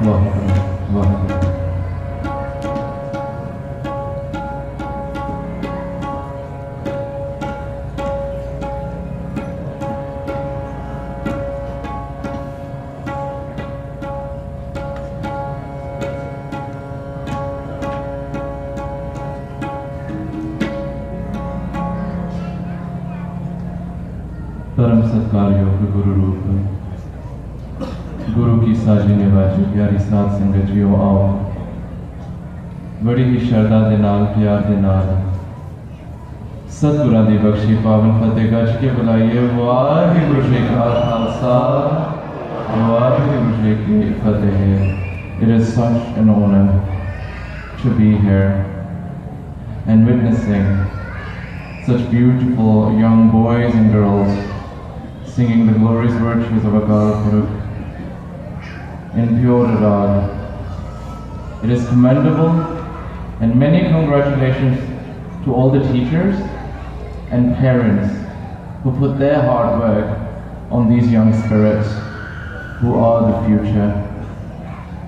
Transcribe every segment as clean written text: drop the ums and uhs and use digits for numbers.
वाह वाह। परम सत्कार योग गुरु रूप गुरु की साजी निवाजी प्यारी साध संगत जीओ आओ बड़ी ही श्रद्धा दे नाल प्यार दे नाल सतगुरां दी बख्शी पावन फतेह गज के बुलाइए वाहिगुरु जी का खालसा वाहिगुरु जी की फतेह। It is such an honor to be here and witnessing such beautiful young boys and girls singing the glorious virtues of Akal Purukh in pure rag. It is commendable, and many congratulations to all the teachers and parents who put their hard work on these young spirits who are the future.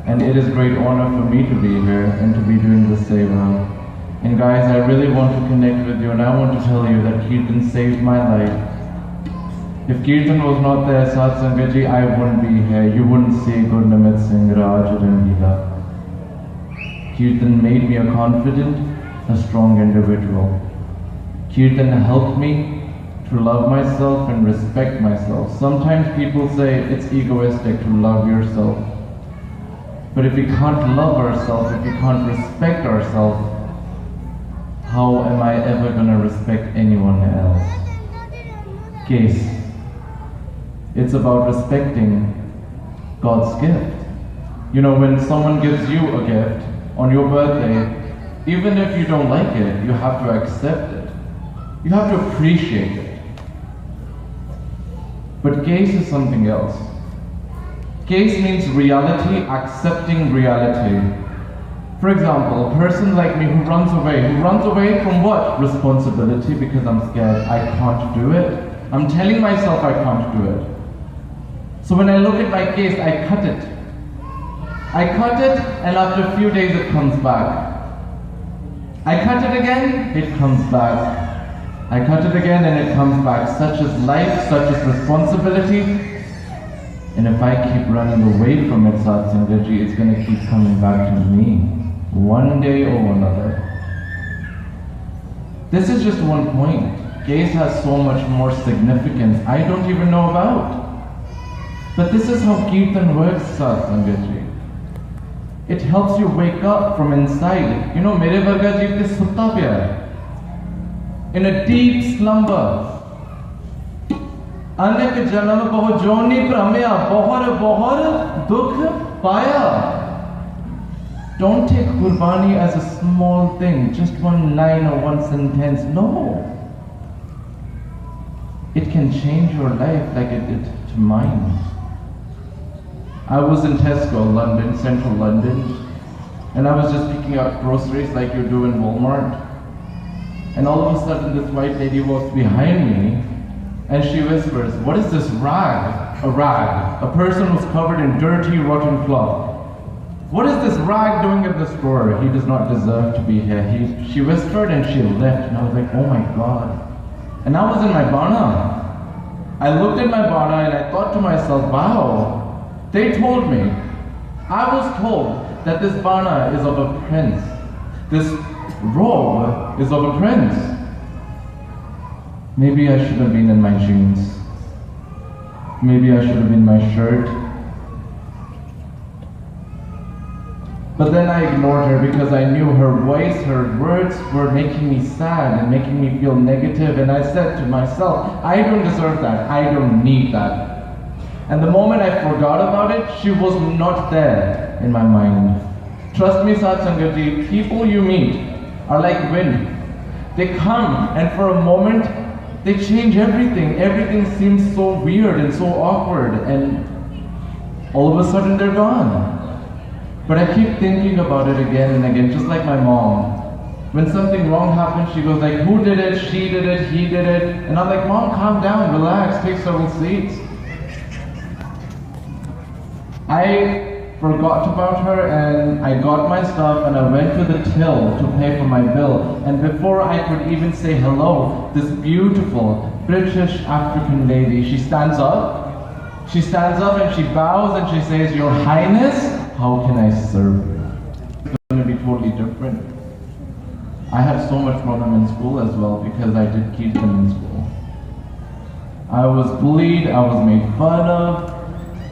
And it is great honor for me to be here and to be doing this seva. And guys, I really want to connect with you, and I want to tell you that Kirtan saved my life. If Kirtan was not there, Sat Sangat Ji, I wouldn't be here. You wouldn't see Gurnimit Singh, Raj, Rangila. Kirtan made me a confident, a strong individual. Kirtan helped me to love myself and respect myself. Sometimes people say it's egoistic to love yourself. But if we can't love ourselves, if we can't respect ourselves, how am I ever going to respect anyone else? Case. It's about respecting God's gift. You know, when someone gives you a gift on your birthday, even if you don't like it, you have to accept it. You have to appreciate it. But case is something else. Case means reality, accepting reality. For example, a person like me who runs away from what? Responsibility, because I'm scared, I can't do it. I'm telling myself I can't do it. So when I look at my case, I cut it. And after a few days it comes back. I cut it again, it comes back. I cut it again and it comes back. Such is life, such is responsibility. And if I keep running away from it, Sat Sangat Ji, it's going to keep coming back to me, one day or another. This is just one point. Case has so much more significance I don't even know about. But this is how Kirtan works, Sat Sangat Ji. It helps you wake up from inside. You know, mere varga jeev te sutta pya hai, in a deep slumber. अनेक जन्म बहु जोनी भ्रमया बहुत dukh paya. Don't take Qurbani as a small thing, just one line or one sentence. No. It can change your life like it did to mine. I was in Tesco, London, central London, and I was just picking up groceries like you do in Walmart. And all of a sudden this white lady walks behind me and she whispers, "What is this rag?" A rag. A person who's covered in dirty, rotten cloth. "What is this rag doing at the store? He does not deserve to be here." She whispered and she left, and I was like, oh my God. And I was in my Buena. I looked at my Buena and I thought to myself, wow, they told me, I was told that this Buena is of a prince. This robe is of a prince. Maybe I should have been in my jeans. Maybe I should have been my shirt. But then I ignored her because I knew her voice, her words were making me sad and making me feel negative. And I said to myself, I don't deserve that. I don't need that. And the moment I forgot about it, she was not there in my mind. Trust me, Sat Sangat Ji, people you meet are like wind. They come and for a moment, they change everything. Everything seems so weird and so awkward, and all of a sudden they're gone. But I keep thinking about it again and again, just like my mom. When something wrong happens, she goes like, who did it? She did it, he did it. And I'm like, Mom, calm down, relax, take several seats. I forgot about her, and I got my stuff and I went to the till to pay for my bill. And before I could even say hello, this beautiful British African lady, she stands up and she bows and she says, "Your Highness, how can I serve you?" It's going to be totally different. I had so much problem in school as well because I did Kirtan in school. I was bullied, I was made fun of,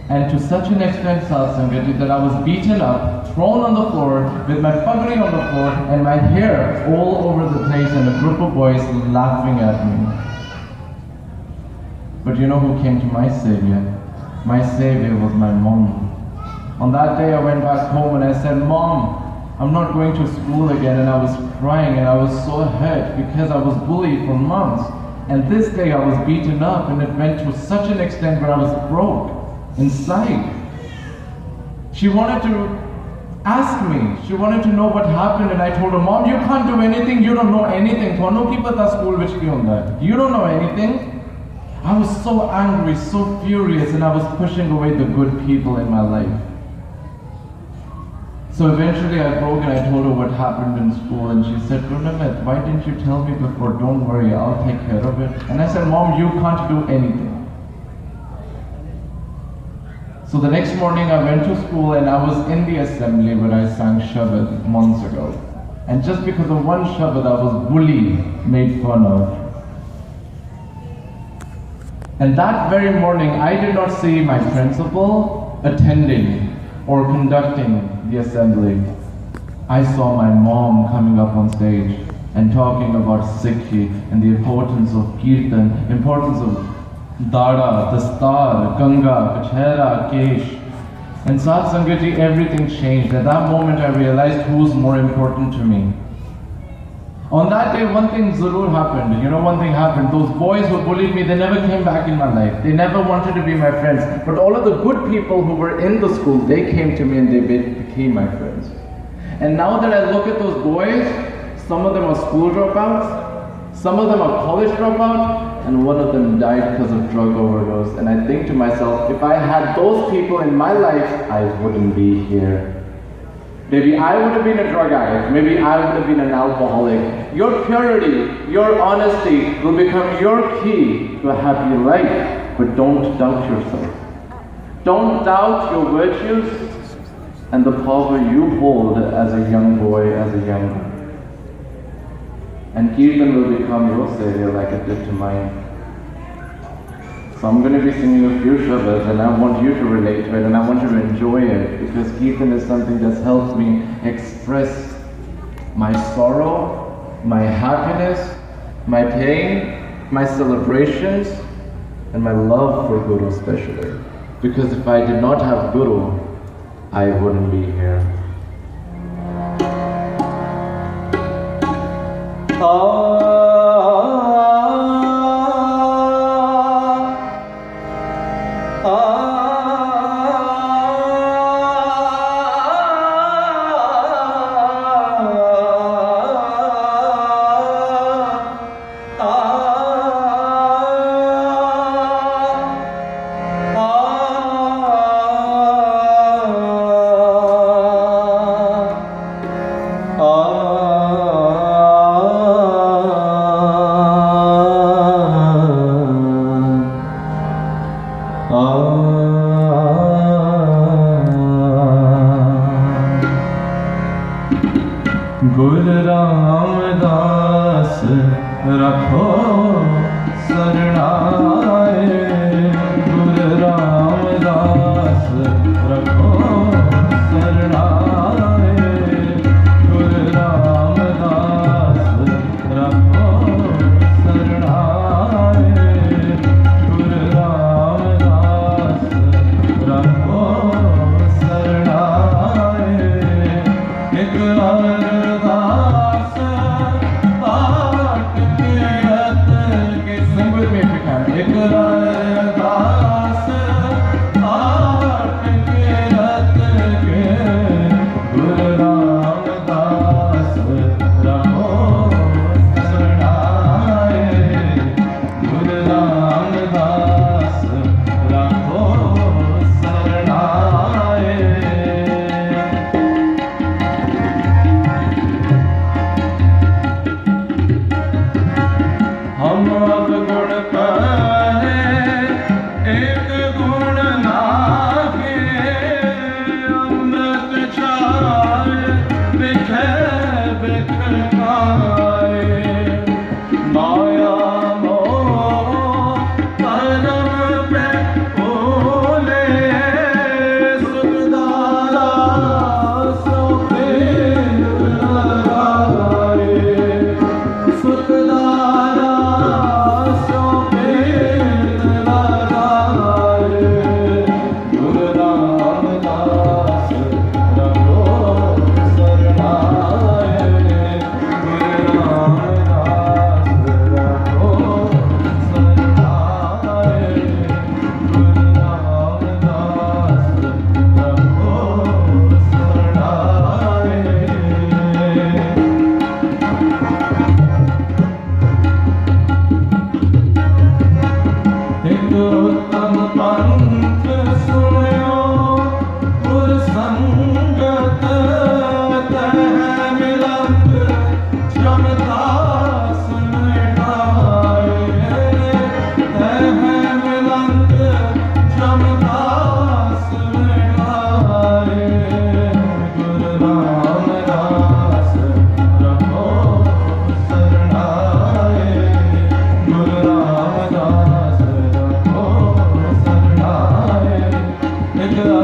and to such an extent, Satsangati, that I was beaten up, thrown on the floor, with my pagri on the floor, and my hair all over the place, and a group of boys laughing at me. But you know who came to my savior? My savior was my mom. On that day I went back home and I said, "Mom, I'm not going to school again," and I was crying and I was so hurt because I was bullied for months. And this day I was beaten up, and it went to such an extent where I was broke inside. She wanted to ask me, she wanted to know what happened, and I told her, "Mom, you can't do anything, you don't know anything. You don't know anything." I was so angry, so furious, and I was pushing away the good people in my life. So eventually I broke and I told her what happened in school, and she said, "Gurnimit, why didn't you tell me before? Don't worry, I'll take care of it." And I said, "Mom, you can't do anything." So the next morning I went to school and I was in the assembly where I sang Shabad months ago. And just because of one Shabad I was bullied, made fun of. And that very morning I did not see my principal attending or conducting the assembly. I saw my mom coming up on stage and talking about Sikh and the importance of Kirtan, importance of Dada, Dastar, Ganga, Tierra, Kesh. And Sat Sangati, everything changed. At that moment I realized who's more important to me. On that day, one thing zarur happened. You know, one thing happened. Those boys who bullied me, they never came back in my life. They never wanted to be my friends. But all of the good people who were in the school, they came to me and they became my friends. And now that I look at those boys, some of them are school dropouts, some of them are college dropouts, and one of them died because of drug overdose. And I think to myself, if I had those people in my life, I wouldn't be here. Maybe I would have been a drug addict. Maybe I would have been an alcoholic. Your purity, your honesty will become your key to a happy life. But don't doubt yourself. Don't doubt your virtues and the power you hold as a young boy, as a young girl. And Kirtan will become your savior like it did to mine. So I'm going to be singing a few Shabads, and I want you to relate to it, and I want you to enjoy it, because Kirtan is something that's helped me express my sorrow, my happiness, my pain, my celebrations, and my love for Guru especially. Because if I did not have Guru, I wouldn't be here.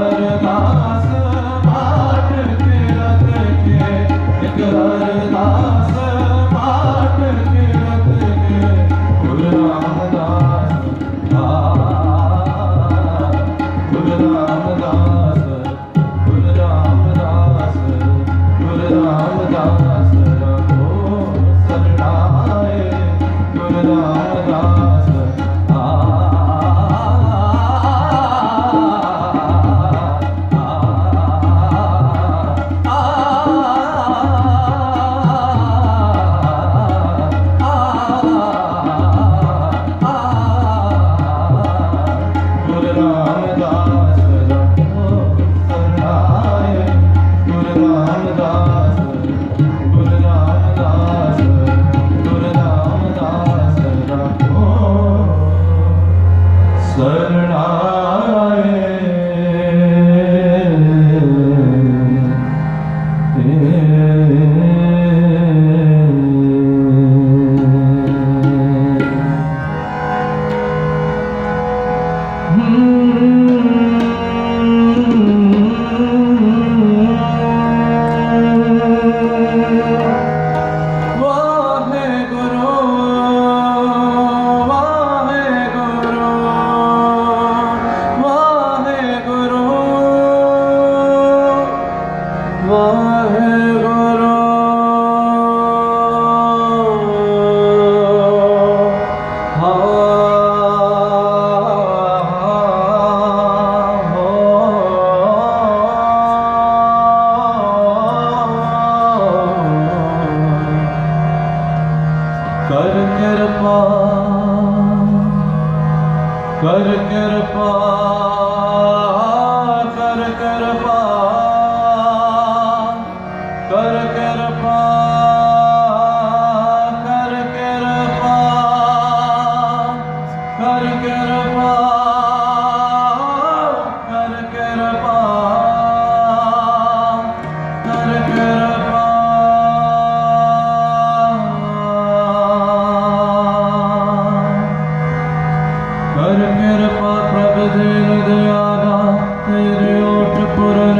अरदास पाठ किरत के, एक अरदास पाठ किरत के, गुरु रामदास गुरु रामदास गुरु रामदास गुरु रामदास रघो शरणाए गुरु रामदास कर कृपा प्रभ दीन दयाला तेरे ओट पुरन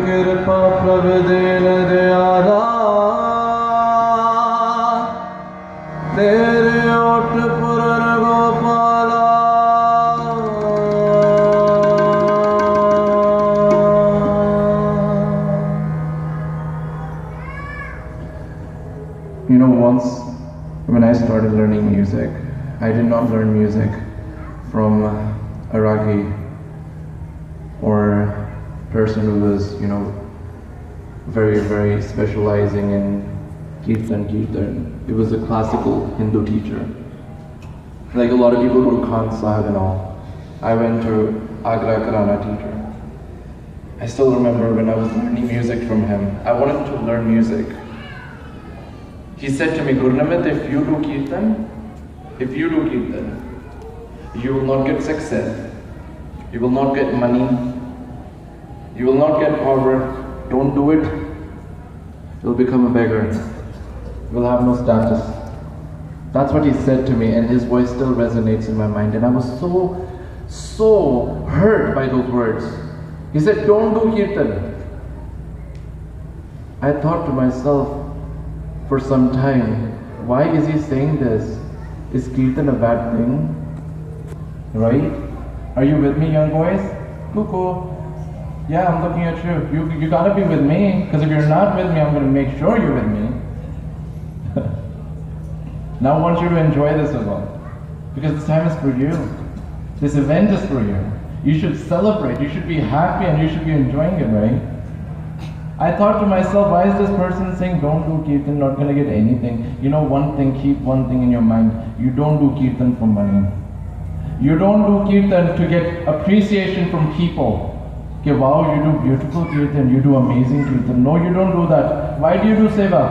कृपा प्रभ दीन दयाला तेरे ओट पुरन Gopala You know, once when I started learning music, I did not learn music from a ragi or person who was, very, very specializing in kirtan. It was a classical Hindu teacher. Like a lot of people go to Khan Sahib and all. I went to Agra Karana teacher. I still remember when I was learning music from him. I wanted to learn music. He said to me, Gurnimit, if you do kirtan, you will not get success. You will not get money. You will not get power. Don't do it. You'll become a beggar. You will have no status. That's what he said to me, and his voice still resonates in my mind. And I was so hurt by those words. He said, don't do kirtan. I thought to myself for some time, why is he saying this? Is kirtan a bad thing? Right? Are you with me, young boys? Cuckoo. Yeah, I'm looking at you. You gotta be with me, because if you're not with me, I'm gonna make sure you're with me. Now I want you to enjoy this as well, because this time is for you. This event is for you. You should celebrate, you should be happy, and you should be enjoying it, right? I thought to myself, why is this person saying don't do kirtan, not gonna get anything? You know one thing, keep one thing in your mind. You don't do kirtan for money. You don't do kirtan to get appreciation from people. Okay, wow, you do beautiful kirtan, you do amazing kirtan. No, you don't do that. Why do you do seva?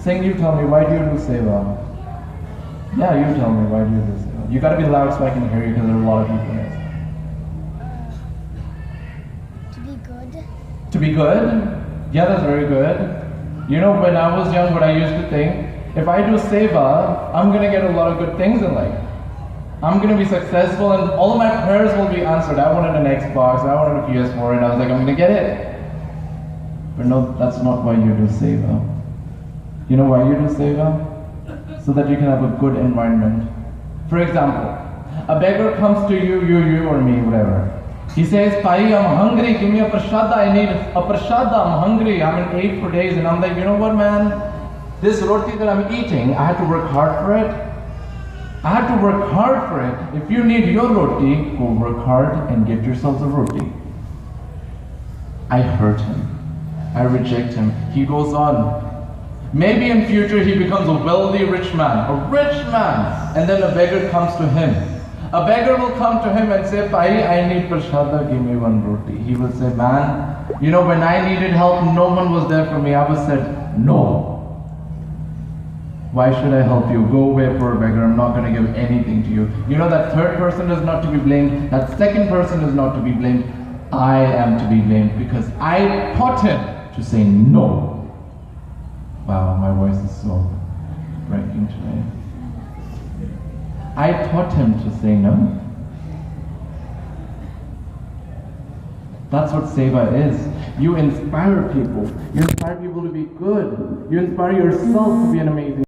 Singh, you tell me, why do you do seva? Yeah, you tell me, why do you do seva? You gotta be loud so I can hear you, because there are a lot of people here. To be good. To be good? Yeah, that's very good. You know, when I was young, what I used to think, if I do seva, I'm gonna get a lot of good things in life. I'm gonna be successful and all of my prayers will be answered. I wanted an Xbox, I wanted a PS4, and I was like, I'm gonna get it. But no, that's not why you do seva. You know why you do seva? So that you can have a good environment. For example, a beggar comes to you or me, whatever. He says, Bhai, I'm hungry, give me a prashada, I need a prashada, I'm hungry, I'm in 8 for days. And I'm like, you know what, man? This roti that I'm eating, I had to work hard for it. I had to work hard for it. If you need your roti, go work hard and get yourself a roti. I hurt him. I reject him. He goes on. Maybe in future he becomes a wealthy rich man. And then a beggar comes to him. A beggar will come to him and say, Bhai, I need prashada, give me one roti. He will say, man, you know, when I needed help, no one was there for me. I was said, no. Why should I help you? Go away, poor beggar. I'm not going to give anything to you. You know, that third person is not to be blamed. That second person is not to be blamed. I am to be blamed because I taught him to say no. Wow, my voice is so breaking today. I taught him to say no. That's what seva is. You inspire people. You inspire people to be good. You inspire yourself to be an amazing